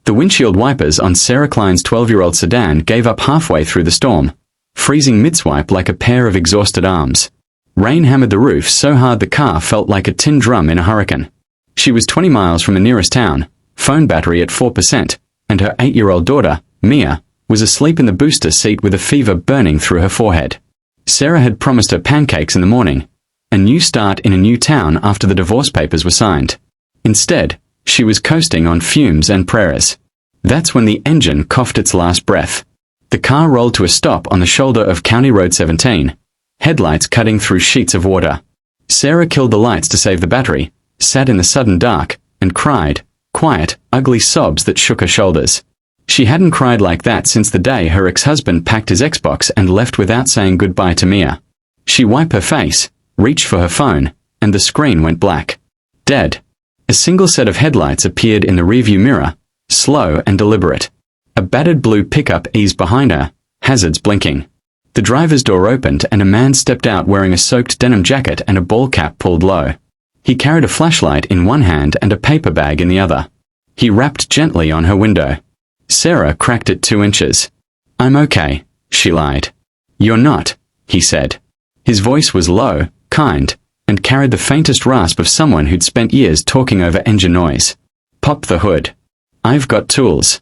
The windshield wipers on Sarah Klein's 12-year-old sedan gave up halfway through the storm, freezing mid-swipe like a pair of exhausted arms. Rain hammered the roof so hard the car felt like a tin drum in a hurricane. She was 20 miles from the nearest town, phone battery at 4%, and her 8-year-old daughter, Mia, was asleep in the booster seat with a fever burning through her forehead. Sarah had promised her pancakes in the morning, a new start in a new town after the divorce papers were signed. Instead, she was coasting on fumes and prayers. That's when the engine coughed its last breath. The car rolled to a stop on the shoulder of County Road 17, headlights cutting through sheets of water. Sarah killed the lights to save the battery, sat in the sudden dark, and cried, quiet, ugly sobs that shook her shoulders. She hadn't cried like that since the day her ex-husband packed his Xbox and left without saying goodbye to Mia. She wiped her face, reached for her phone, and the screen went black. Dead. A single set of headlights appeared in the rearview mirror, slow and deliberate. A battered blue pickup eased behind her, hazards blinking. The driver's door opened and a man stepped out wearing a soaked denim jacket and a ball cap pulled low. He carried a flashlight in one hand and a paper bag in the other. He rapped gently on her window. Sarah cracked it 2 inches. "I'm okay," she lied. "You're not," he said. His voice was low, kind, and carried the faintest rasp of someone who'd spent years talking over engine noise. "Pop the hood. I've got tools."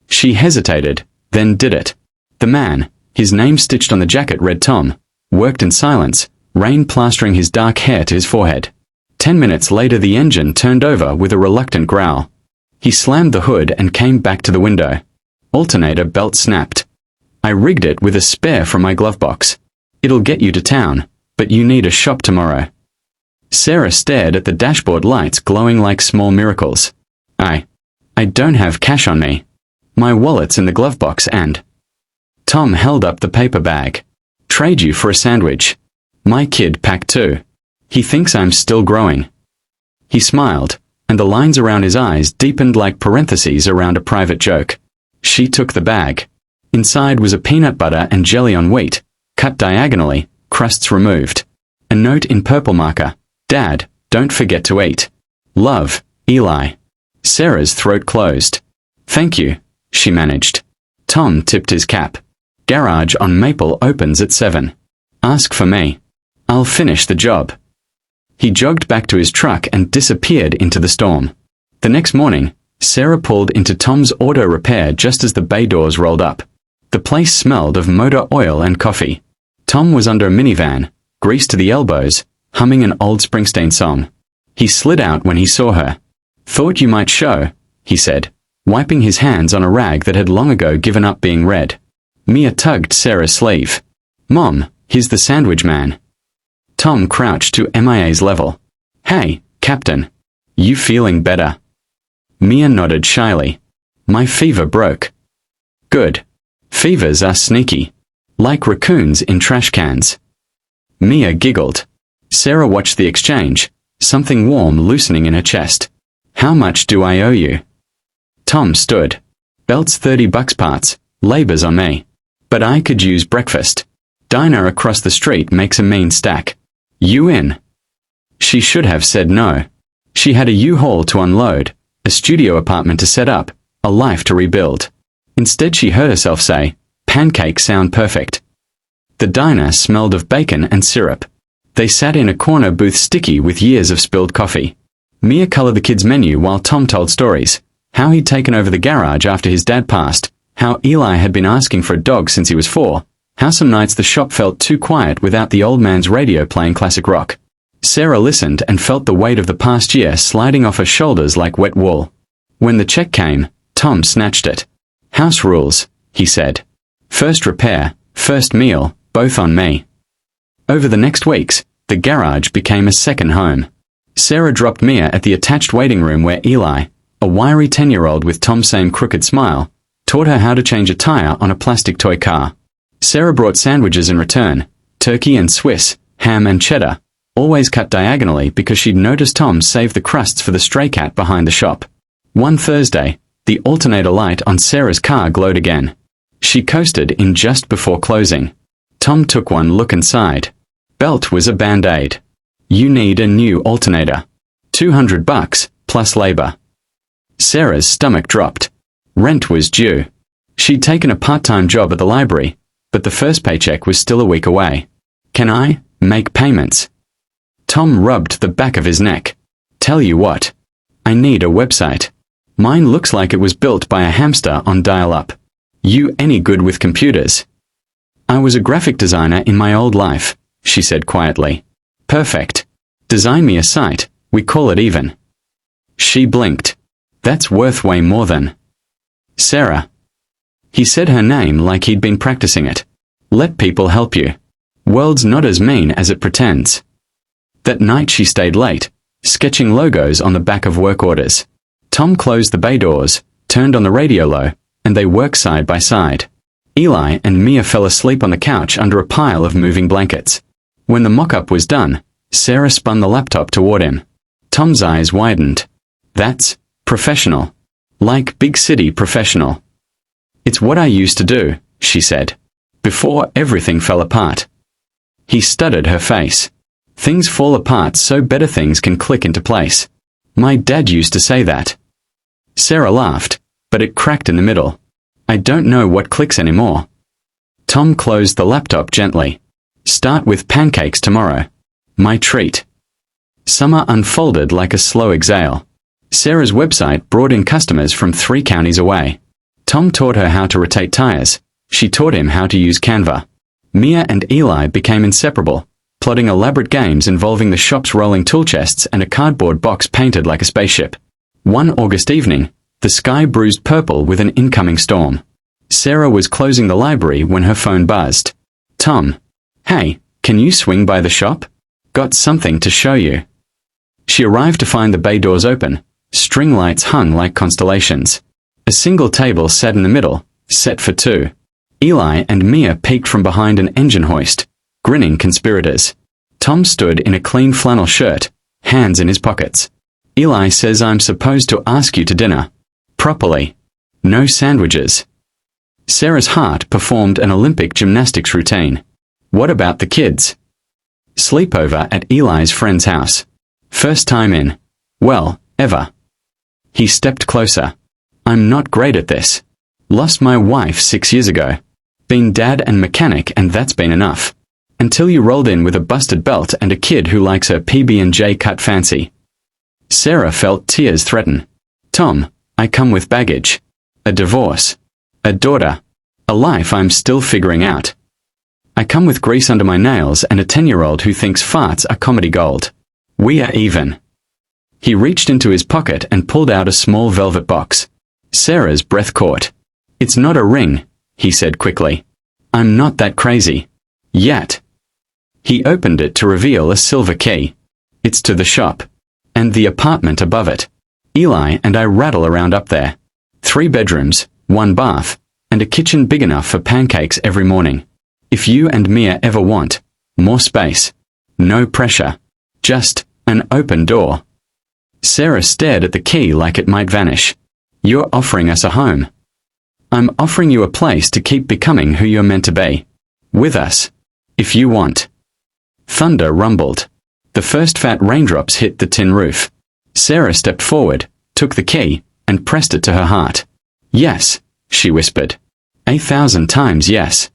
She hesitated, then did it. The man, his name stitched on the jacket read Tom, worked in silence, rain plastering his dark hair to his forehead. 10 minutes later the engine turned over with a reluctant growl. He slammed the hood and came back to the window. Alternator belt snapped. "I rigged it with a spare from my glove box. It'll get you to town, but you need a shop tomorrow." Sarah stared at the dashboard lights glowing like small miracles. I don't have cash on me. My wallet's in the glove box and..." Tom held up the paper bag. "Trade you for a sandwich. My kid packed 2. He thinks I'm still growing." He smiled, and the lines around his eyes deepened like parentheses around a private joke. She took the bag. Inside was a peanut butter and jelly on wheat, cut diagonally, crusts removed. A note in purple marker, "Dad, don't forget to eat. Love, Eli." Sarah's throat closed. "Thank you," she managed. Tom tipped his cap. "Garage on Maple opens at 7. Ask for me. I'll finish the job." He jogged back to his truck and disappeared into the storm. The next morning, Sarah pulled into Tom's auto repair just as the bay doors rolled up. The place smelled of motor oil and coffee. Tom was under a minivan, greased to the elbows, humming an old Springsteen song. He slid out when he saw her. "Thought you might show," he said, wiping his hands on a rag that had long ago given up being red. Mia tugged Sarah's sleeve. "Mom, here's the sandwich man." Tom crouched to MIA's level. "Hey, Captain. You feeling better?" Mia nodded shyly. "My fever broke." "Good. Fevers are sneaky. Like raccoons in trash cans." Mia giggled. Sarah watched the exchange, something warm loosening in her chest. "How much do I owe you?" Tom stood. "Belt's $30 parts, labor's on me. But I could use breakfast. Diner across the street makes a mean stack. You in?" She should have said no. She had a U-Haul to unload, a studio apartment to set up, a life to rebuild. Instead she heard herself say, "Pancakes sound perfect." The diner smelled of bacon and syrup. They sat in a corner booth sticky with years of spilled coffee. Mia colored the kids' menu while Tom told stories. How he'd taken over the garage after his dad passed, how Eli had been asking for a dog since he was 4, how some nights the shop felt too quiet without the old man's radio playing classic rock. Sarah listened and felt the weight of the past year sliding off her shoulders like wet wool. When the check came, Tom snatched it. "House rules," he said. "First repair, first meal, both on me." Over the next weeks, the garage became a second home. Sarah dropped Mia at the attached waiting room where Eli, a wiry 10-year-old with Tom's same crooked smile, taught her how to change a tire on a plastic toy car. Sarah brought sandwiches in return, turkey and Swiss, ham and cheddar, always cut diagonally because she'd noticed Tom save the crusts for the stray cat behind the shop. One Thursday, the alternator light on Sarah's car glowed again. She coasted in just before closing. Tom took one look inside. Belt was a Band-Aid. "You need a new alternator. $200 plus labor." Sarah's stomach dropped. Rent was due. She'd taken a part-time job at the library, but the first paycheck was still a week away. Can I make payments? Tom rubbed the back of his neck. Tell you what. I need a website. Mine looks like it was built by a hamster on dial-up. You any good with computers? I was a graphic designer in my old life, she said quietly. Perfect. Design me a site, we call it even. She blinked. That's worth way more than. Sarah. He said her name like he'd been practicing it. Let people help you. World's not as mean as it pretends. That night she stayed late, sketching logos on the back of work orders. Tom closed the bay doors, turned on the radio low, and they worked side by side. Eli and Mia fell asleep on the couch under a pile of moving blankets. When the mock-up was done, Sarah spun the laptop toward him. Tom's eyes widened. That's professional. Like big city professional. It's what I used to do, she said. Before everything fell apart. He studied her face. Things fall apart so better things can click into place. My dad used to say that. Sarah laughed, but it cracked in the middle. I don't know what clicks anymore. Tom closed the laptop gently. Start with pancakes tomorrow. My treat. Summer unfolded like a slow exhale. Sarah's website brought in customers from 3 counties away. Tom taught her how to rotate tires. She taught him how to use Canva. Mia and Eli became inseparable, plotting elaborate games involving the shop's rolling tool chests and a cardboard box painted like a spaceship. One August evening, the sky bruised purple with an incoming storm. Sarah was closing the library when her phone buzzed. Tom. Hey, can you swing by the shop? Got something to show you. She arrived to find the bay doors open. String lights hung like constellations. A single table sat in the middle, set for 2. Eli and Mia peeked from behind an engine hoist, grinning conspirators. Tom stood in a clean flannel shirt, hands in his pockets. Eli says I'm supposed to ask you to dinner. Properly. No sandwiches. Sarah's heart performed an Olympic gymnastics routine. What about the kids? Sleepover at Eli's friend's house. First time in. Well, ever. He stepped closer. I'm not great at this. Lost my wife 6 years ago. Been dad and mechanic and that's been enough. Until you rolled in with a busted belt and a kid who likes her PB&J cut fancy. Sarah felt tears threaten. Tom, I come with baggage. A divorce. A daughter. A life I'm still figuring out. I come with grease under my nails and a 10-year-old who thinks farts are comedy gold. We are even. He reached into his pocket and pulled out a small velvet box. Sarah's breath caught. It's not a ring, he said quickly. I'm not that crazy. Yet. He opened it to reveal a silver key. It's to the shop. And the apartment above it. Eli and I rattle around up there. 3 bedrooms, 1 bath, and a kitchen big enough for pancakes every morning. If you and Mia ever want more space. No pressure. Just an open door. Sarah stared at the key like it might vanish. You're offering us a home. I'm offering you a place to keep becoming who you're meant to be. With us. If you want. Thunder rumbled. The first fat raindrops hit the tin roof. Sarah stepped forward, took the key, and pressed it to her heart. Yes, she whispered. 1,000 times yes.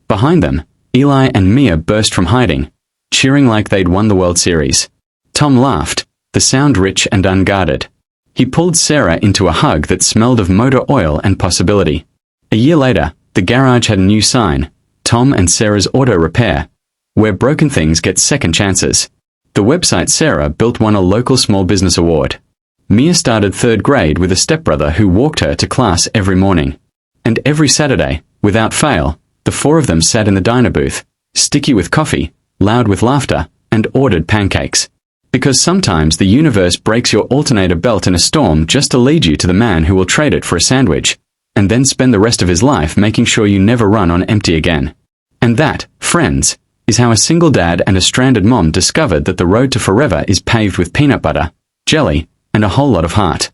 Behind them, Eli and Mia burst from hiding, cheering like they'd won the World Series. Tom laughed, the sound rich and unguarded. He pulled Sarah into a hug that smelled of motor oil and possibility. A year later, the garage had a new sign, Tom and Sarah's Auto Repair, where broken things get second chances. The website Sarah built won a local small business award. Mia started 3rd grade with a stepbrother who walked her to class every morning. And every Saturday, without fail, the 4 of them sat in the diner booth, sticky with coffee, loud with laughter, and ordered pancakes. Because sometimes the universe breaks your alternator belt in a storm just to lead you to the man who will trade it for a sandwich, and then spend the rest of his life making sure you never run on empty again. And that, friends, is how a single dad and a stranded mom discovered that the road to forever is paved with peanut butter, jelly, and a whole lot of heart.